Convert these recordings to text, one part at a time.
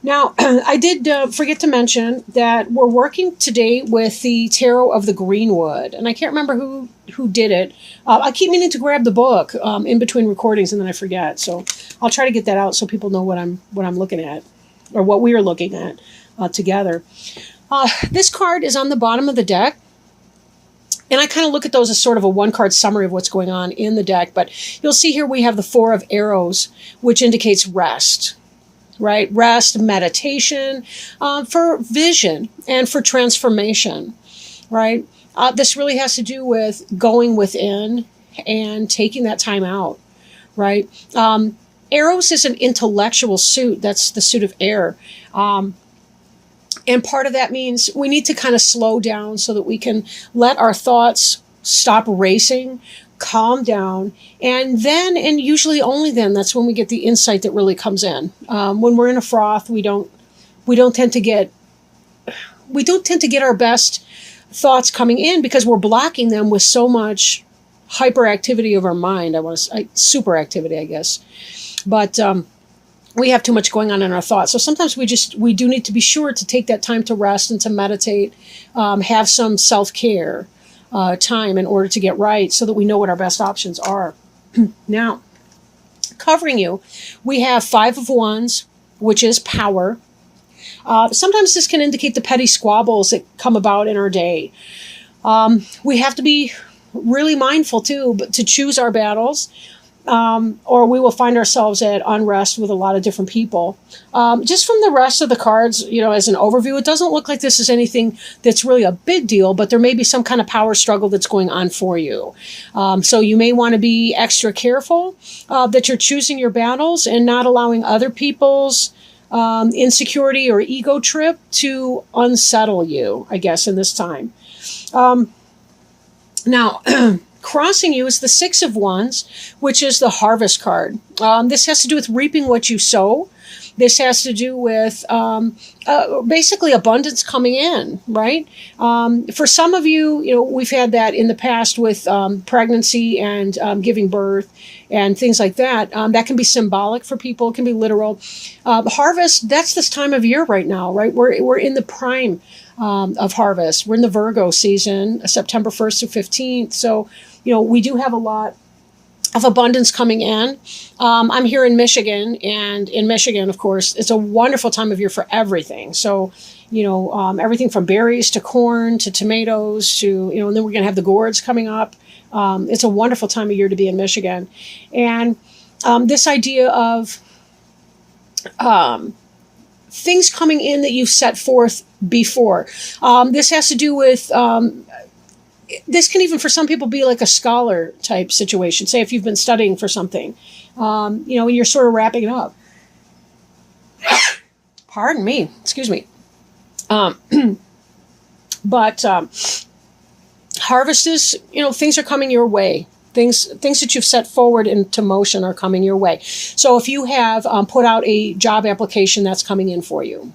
Now, I did forget to mention that we're working today with the Tarot of the Greenwood, and I can't remember who did it. I keep meaning to grab the book in between recordings, and then I forget. So I'll try to get that out so people know what I'm looking at, or what we are looking at together. This card is on the bottom of the deck. And I kind of look at those as sort of a one-card summary of what's going on in the deck. But you'll see here we have the Four of Arrows, which indicates rest, right? Rest, meditation, for vision and for transformation, right? This really has to do with going within and taking that time out, right? Arrows is an intellectual suit. That's the suit of air. And part of that means we need to kind of slow down so that we can let our thoughts stop racing, calm down, and then, and usually only then, that's when we get the insight that really comes in. When we're in a froth, we don't tend to get our best thoughts coming in because we're blocking them with so much hyperactivity of our mind. Super activity, I guess, but we have too much going on in our thoughts. So sometimes we do need to be sure to take that time to rest and to meditate, have some self-care time in order to get right so that we know what our best options are. Now, covering you, we have Five of Wands, which is power. Sometimes this can indicate the petty squabbles that come about in our day. We have to be really mindful too, but to choose our battles. Or we will find ourselves at unrest with a lot of different people. Just from the rest of the cards, as an overview, it doesn't look like this is anything that's really a big deal, but there may be some kind of power struggle that's going on for you. So you may want to be extra careful that you're choosing your battles and not allowing other people's insecurity or ego trip to unsettle you, I guess, in this time. Now, crossing you is the Six of Wands, which is the Harvest card. This has to do with reaping what you sow. This has to do with basically abundance coming in, right? For some of you, we've had that in the past with pregnancy and giving birth and things like that. That can be symbolic for people. It can be literal. Harvest, that's this time of year right now, right? We're in the prime of harvest. We're in the Virgo season, September 1st to 15th. So, we do have a lot of abundance coming in. I'm here in Michigan, and in Michigan, of course, it's a wonderful time of year for everything. So, everything from berries to corn to tomatoes to, and then we're going to have the gourds coming up. It's a wonderful time of year to be in Michigan. And this idea of things coming in that you've set forth before. This has to do with... this can even for some people be like a scholar type situation. Say if you've been studying for something, and you're sort of wrapping it up. Pardon me. Excuse me. But harvest is, things are coming your way. Things that you've set forward into motion are coming your way. So if you have put out a job application, that's coming in for you,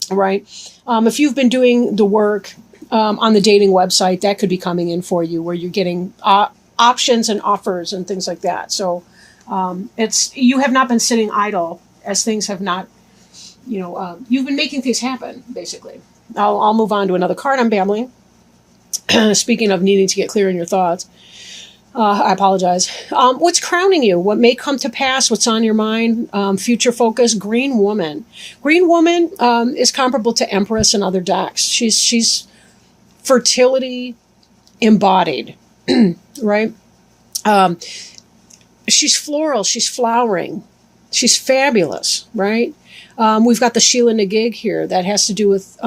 right? If you've been doing the work on the dating website, that could be coming in for you, where you're getting options and offers and things like that. So you have not been sitting idle, as things have not, you've been making things happen, basically. I'll move on to another card. I'm babbling. Speaking of needing to get clear in your thoughts, I apologize. What's crowning you? What may come to pass? What's on your mind? Future focus. Green Woman. Green Woman is comparable to Empress in other decks. She's fertility embodied, right? She's floral. She's flowering. She's fabulous, right? We've got the Sheila Nagig here. That has to do with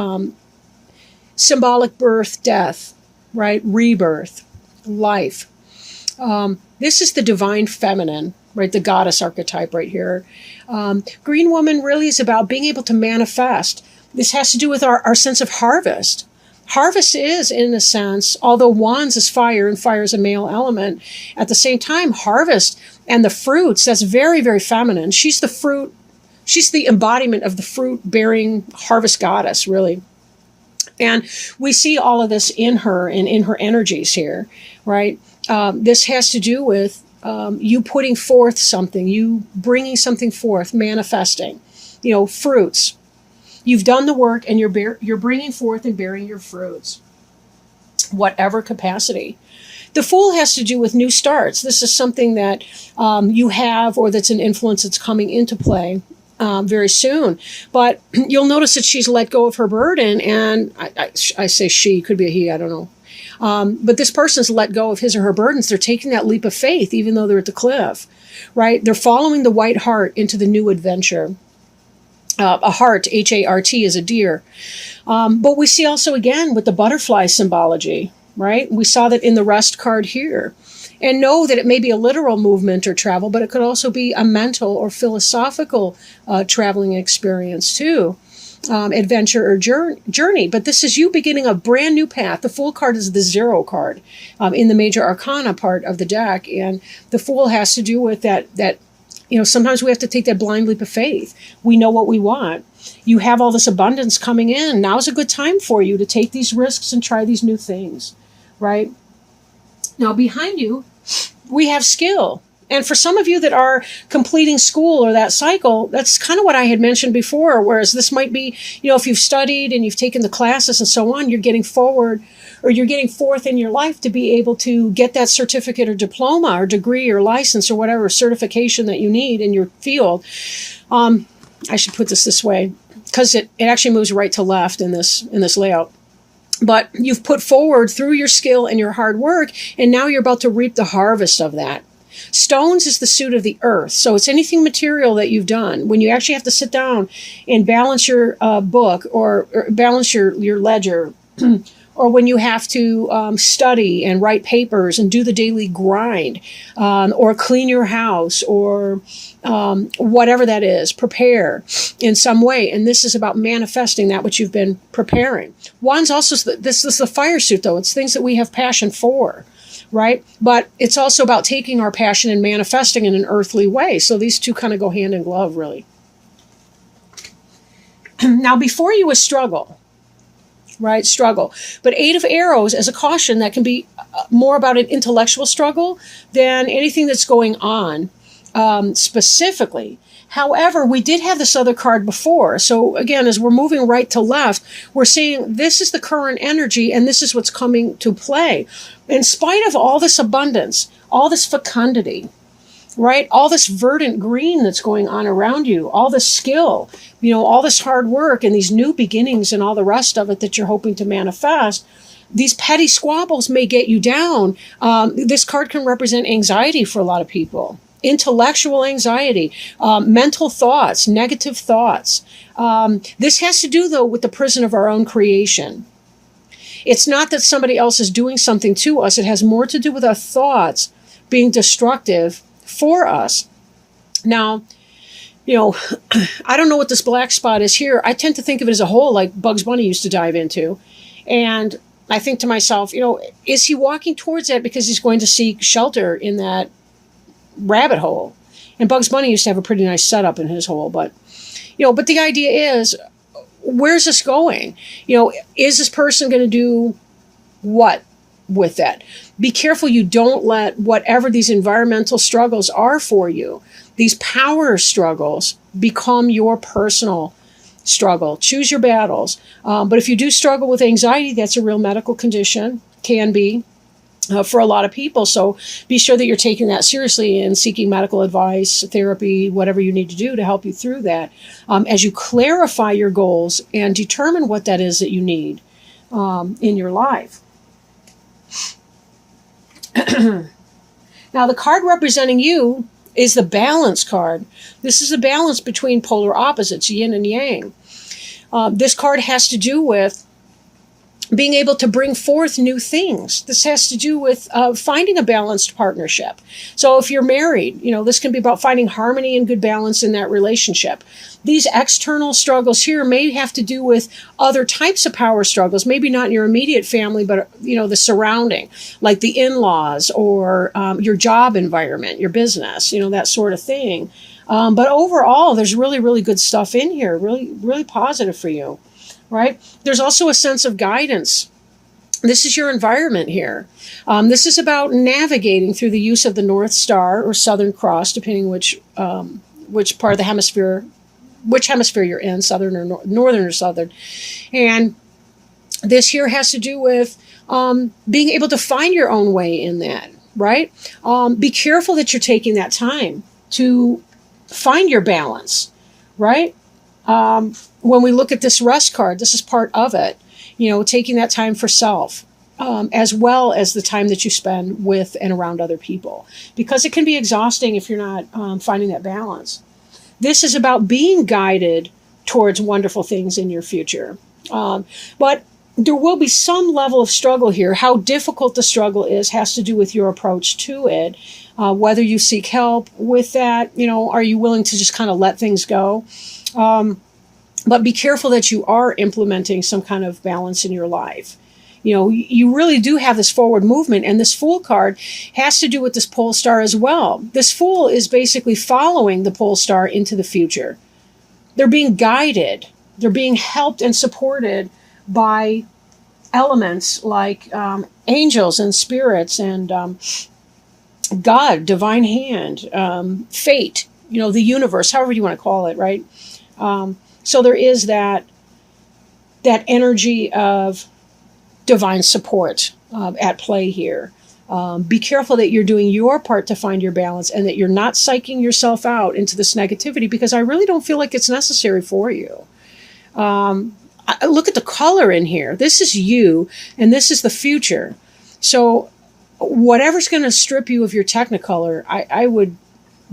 symbolic birth, death, right? Rebirth, life. This is the divine feminine, right? The goddess archetype right here. Green Woman really is about being able to manifest. This has to do with our sense of harvest. Harvest is, in a sense, although wands is fire and fire is a male element, at the same time, harvest and the fruits, that's very, very feminine. She's the fruit, she's the embodiment of the fruit-bearing harvest goddess, really. And we see all of this in her and in her energies here, right? This has to do with you putting forth something, you bringing something forth, manifesting, fruits. You've done the work, and you're bringing forth and bearing your fruits, whatever capacity. The Fool has to do with new starts. This is something that you have, or that's an influence that's coming into play very soon. But you'll notice that she's let go of her burden, and I say she, could be a he, I don't know. But this person's let go of his or her burdens. They're taking that leap of faith, even though they're at the cliff, right? They're following the white hart into the new adventure. A hart, H-A-R-T, is a deer. But we see also, again, with the butterfly symbology, right? We saw that in the rest card here. And know that it may be a literal movement or travel, but it could also be a mental or philosophical traveling experience too. Adventure or journey. But this is you beginning a brand new path. The Fool card is the 0 card in the major arcana part of the deck. And the Fool has to do with that, sometimes we have to take that blind leap of faith. We know what we want. You have all this abundance coming in. Now's a good time for you to take these risks and try these new things, right? Now, behind you, we have skill. And for some of you that are completing school or that cycle, that's kind of what I had mentioned before, whereas this might be, if you've studied and you've taken the classes and so on, you're getting forward, or you're getting forth in your life to be able to get that certificate or diploma or degree or license or whatever certification that you need in your field. I should put this way, because it actually moves right to left in this layout. But you've put forward through your skill and your hard work, and now you're about to reap the harvest of that. Stones is the suit of the earth. So it's anything material that you've done. When you actually have to sit down and balance your book or balance your ledger, or when you have to study and write papers and do the daily grind, or clean your house, or whatever that is, prepare in some way. And this is about manifesting that which you've been preparing. Wands also, this is the fire suit though. It's things that we have passion for, right? But it's also about taking our passion and manifesting in an earthly way. So these two kind of go hand in glove, really. Now, before you is struggle, right? Struggle. But 8 of Arrows as a caution, that can be more about an intellectual struggle than anything that's going on specifically. However, we did have this other card before. So again, as we're moving right to left, we're seeing this is the current energy and this is what's coming to play. In spite of all this abundance, all this fecundity, right? All this verdant green that's going on around you, all this skill, all this hard work and these new beginnings and all the rest of it that you're hoping to manifest, these petty squabbles may get you down. This card can represent anxiety for a lot of people. Intellectual anxiety, mental thoughts, negative thoughts. This has to do, though, with the prison of our own creation. It's not that somebody else is doing something to us. It has more to do with our thoughts being destructive for us. Now, I don't know what this black spot is here. I tend to think of it as a hole like Bugs Bunny used to dive into. And I think to myself, is he walking towards that because he's going to seek shelter in that rabbit hole? And Bugs Bunny used to have a pretty nice setup in his hole, but the idea is, where's this going? Is this person going to do what with that? Be careful you don't let whatever these environmental struggles are for you, these power struggles, become your personal struggle. Choose your battles. But if you do struggle with anxiety, that's a real medical condition, can be. For a lot of people. So be sure that you're taking that seriously and seeking medical advice, therapy, whatever you need to do to help you through that. As you clarify your goals and determine what that is that you need in your life. Now, the card representing you is the balance card. This is a balance between polar opposites, yin and yang. This card has to do with being able to bring forth new things. This has to do with finding a balanced partnership. So if you're married, this can be about finding harmony and good balance in that relationship. These external struggles here may have to do with other types of power struggles, maybe not in your immediate family, but the surrounding, like the in-laws or your job environment, your business, that sort of thing. But overall, there's really, really good stuff in here, really, really positive for you. Right? There's also a sense of guidance. This is your environment here. This is about navigating through the use of the North Star or Southern Cross, depending which part of the hemisphere which hemisphere you're in, southern or northern or southern. And this here has to do with being able to find your own way in that, right? Be careful that you're taking that time to find your balance, right? When we look at this rest card, this is part of it, taking that time for self, as well as the time that you spend with and around other people, because it can be exhausting if you're not finding that balance. This is about being guided towards wonderful things in your future. But there will be some level of struggle here. How difficult the struggle is has to do with your approach to it, whether you seek help with that, are you willing to just kind of let things go? But be careful that you are implementing some kind of balance in your life. You really do have this forward movement, and this Fool card has to do with this pole star as well. This Fool is basically following the pole star into the future. They're being guided. They're being helped and supported by elements like angels and spirits and God, divine hand, fate, the universe, however you want to call it, right? So there is that energy of divine support at play here. Be careful that you're doing your part to find your balance and that you're not psyching yourself out into this negativity, because I really don't feel like it's necessary for you. Look at the color in here. This is you, and this is the future. So whatever's going to strip you of your Technicolor, I would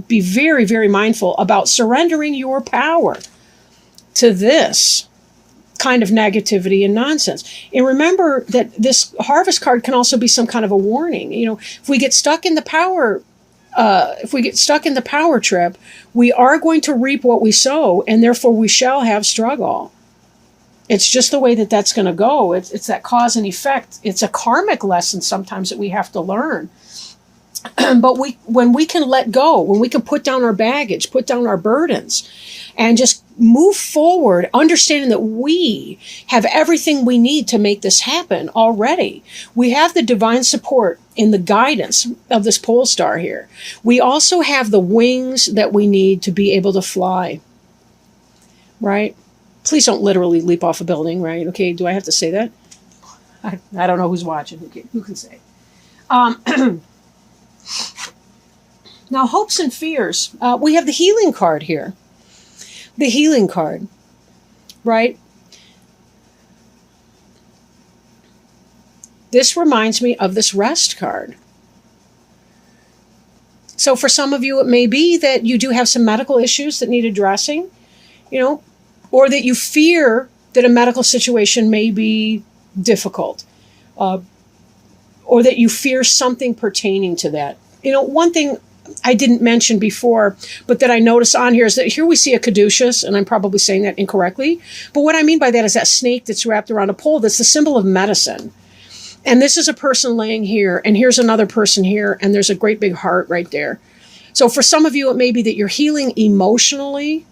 be very, very mindful about surrendering your power to this kind of negativity and nonsense. And remember that this Harvest card can also be some kind of a warning. If we get stuck in the power trip, we are going to reap what we sow, and therefore we shall have struggle. It's just the way that that's going to go. It's that cause and effect. It's a karmic lesson sometimes that we have to learn. But when we can let go, when we can put down our baggage, put down our burdens, and just move forward, understanding that we have everything we need to make this happen already. We have the divine support in the guidance of this pole star here. We also have the wings that we need to be able to fly, right? Please don't literally leap off a building, right? Okay, do I have to say that? I don't know who's watching. Okay, who can say? Now, hopes and fears. We have the healing card here. The healing card, right? This reminds me of this rest card. So for some of you, it may be that you do have some medical issues that need addressing, or that you fear that a medical situation may be difficult, or that you fear something pertaining to that. One thing I didn't mention before, but that I noticed on here is that here we see a caduceus, and I'm probably saying that incorrectly. But what I mean by that is that snake that's wrapped around a pole that's the symbol of medicine. And this is a person laying here, and here's another person here, and there's a great big heart right there. So for some of you, it may be that you're healing emotionally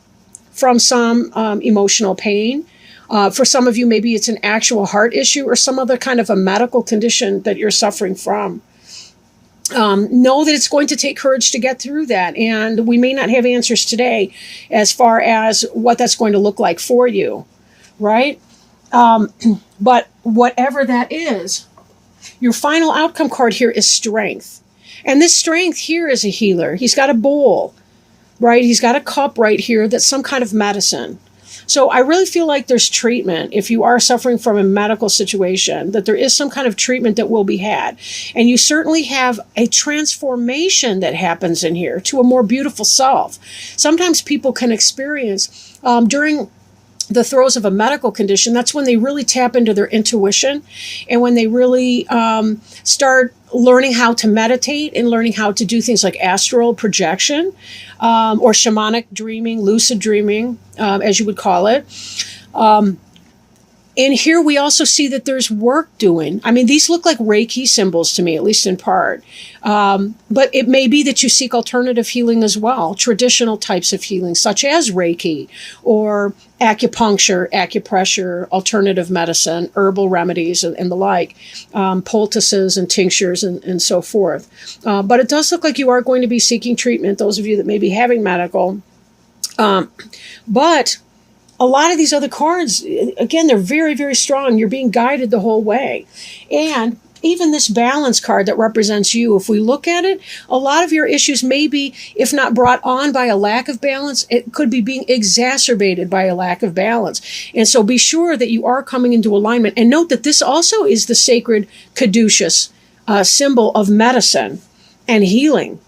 from some emotional pain. For some of you, maybe it's an actual heart issue or some other kind of a medical condition that you're suffering from. Know that it's going to take courage to get through that. And we may not have answers today as far as what that's going to look like for you, right? But whatever that is, your final outcome card here is strength. And this strength here is a healer. He's got a bowl, right? He's got a cup right here that's some kind of medicine. So I really feel like there's treatment if you are suffering from a medical situation, that there is some kind of treatment that will be had. And you certainly have a transformation that happens in here to a more beautiful self. Sometimes people can experience during the throes of a medical condition, that's when they really tap into their intuition, and when they really start learning how to meditate and learning how to do things like astral projection or shamanic dreaming, lucid dreaming, as you would call it. And here we also see that there's work doing. I mean, these look like Reiki symbols to me, at least in part. But it may be that you seek alternative healing as well, traditional types of healing, such as Reiki or acupuncture, acupressure, alternative medicine, herbal remedies, and the like, poultices and tinctures and so forth. But it does look like you are going to be seeking treatment, those of you that may be having medical But a lot of these other cards, again, they're very, very strong. You're being guided the whole way. And even this balance card that represents you, if we look at it, a lot of your issues may be, if not brought on by a lack of balance, it could be being exacerbated by a lack of balance. And so be sure that you are coming into alignment. And note that this also is the sacred caduceus symbol of medicine and healing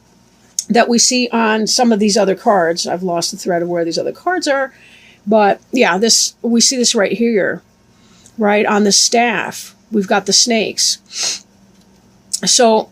that we see on some of these other cards. I've lost the thread of where these other cards are. But yeah, we see this right here, right on the staff. We've got the snakes. So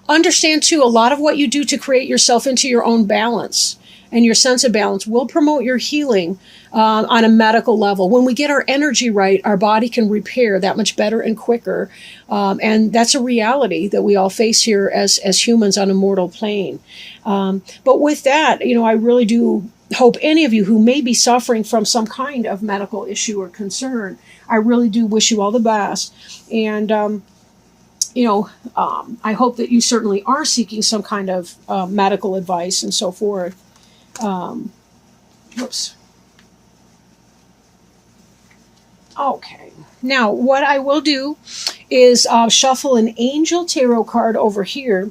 understand too, a lot of what you do to create yourself into your own balance and your sense of balance will promote your healing on a medical level. When we get our energy right, our body can repair that much better and quicker. And that's a reality that we all face here as humans on a mortal plane. But with that, I really do hope any of you who may be suffering from some kind of medical issue or concern, I really do wish you all the best. And, I hope that you certainly are seeking some kind of medical advice and so forth. Whoops. Okay. Now, what I will do is shuffle an angel tarot card over here.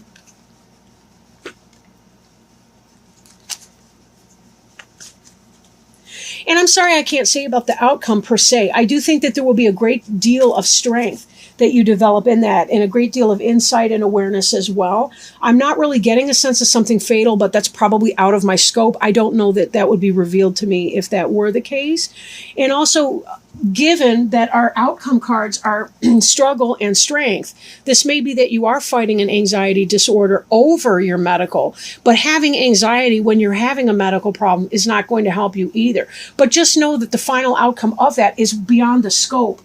And I'm sorry I can't say about the outcome per se. I do think that there will be a great deal of strength that you develop in that, and a great deal of insight and awareness as well. I'm not really getting a sense of something fatal, but that's probably out of my scope. I don't know that that would be revealed to me if that were the case. And also, given that our outcome cards are struggle and strength, this may be that you are fighting an anxiety disorder over your medical, but having anxiety when you're having a medical problem is not going to help you either. But just know that the final outcome of that is beyond the scope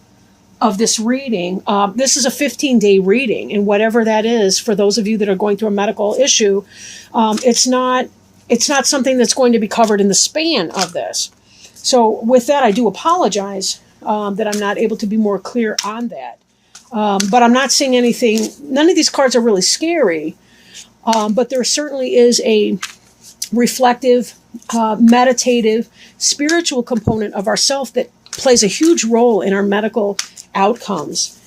of this reading. This is a 15-day reading, and whatever that is, for those of you that are going through a medical issue, it's not something that's going to be covered in the span of this. So with that, I do apologize that I'm not able to be more clear on that. But I'm not seeing anything. None of these cards are really scary, but there certainly is a reflective, meditative, spiritual component of ourself that plays a huge role in our medical outcomes.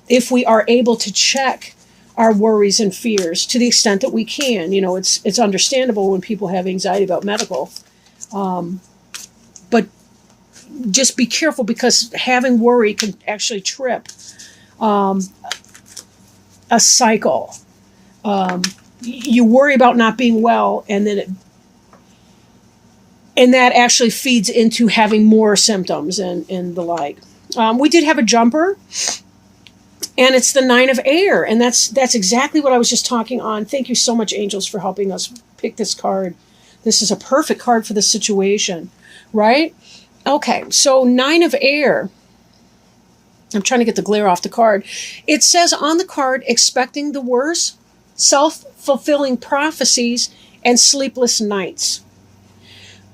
If we are able to check our worries and fears to the extent that we can. It's understandable when people have anxiety about medical. But just be careful, because having worry can actually trip a cycle. You worry about not being well, and then that actually feeds into having more symptoms and the like. We did have a jumper, and it's the 9 of air, and that's exactly what I was just talking on. Thank you so much, angels, for helping us pick this card. This is a perfect card for this situation, right? Okay, so 9 of air. I'm trying to get the glare off the card. It says on the card, expecting the worst, self-fulfilling prophecies, and sleepless nights.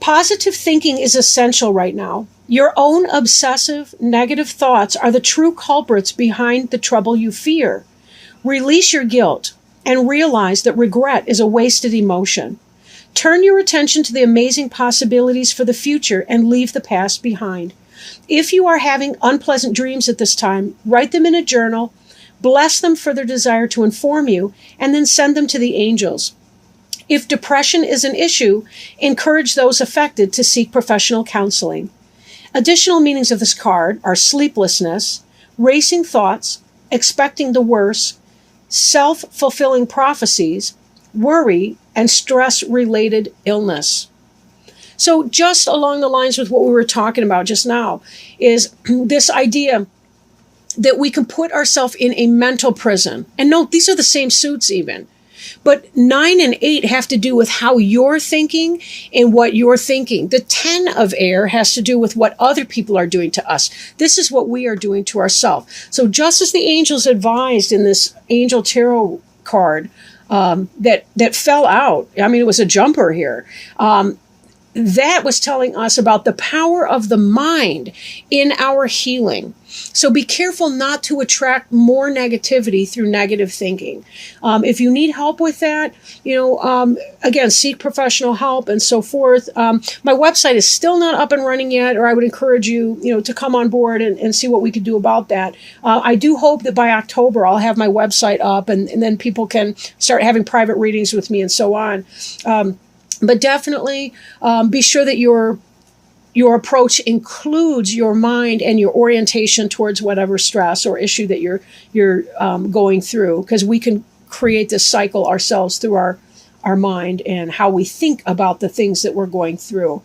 Positive thinking is essential right now. Your own obsessive, negative thoughts are the true culprits behind the trouble you fear. Release your guilt and realize that regret is a wasted emotion. Turn your attention to the amazing possibilities for the future and leave the past behind. If you are having unpleasant dreams at this time, write them in a journal, bless them for their desire to inform you, and then send them to the angels. If depression is an issue, encourage those affected to seek professional counseling. Additional meanings of this card are sleeplessness, racing thoughts, expecting the worst, self-fulfilling prophecies, worry, and stress-related illness. So just along the lines with what we were talking about just now is this idea that we can put ourselves in a mental prison. And note, these are the same suits even. But 9 and 8 have to do with how you're thinking and what you're thinking. The 10 of air has to do with what other people are doing to us. This is what we are doing to ourselves. So just as the angels advised in this angel tarot card that fell out, I mean, it was a jumper here. that was telling us about the power of the mind in our healing. So be careful not to attract more negativity through negative thinking. If you need help with that, again, seek professional help and so forth. My website is still not up and running yet, or I would encourage you, to come on board and see what we could do about that. I do hope that by October I'll have my website up, and then people can start having private readings with me and so on. But definitely be sure that your approach includes your mind and your orientation towards whatever stress or issue that you're going through, because we can create this cycle ourselves through our mind and how we think about the things that we're going through.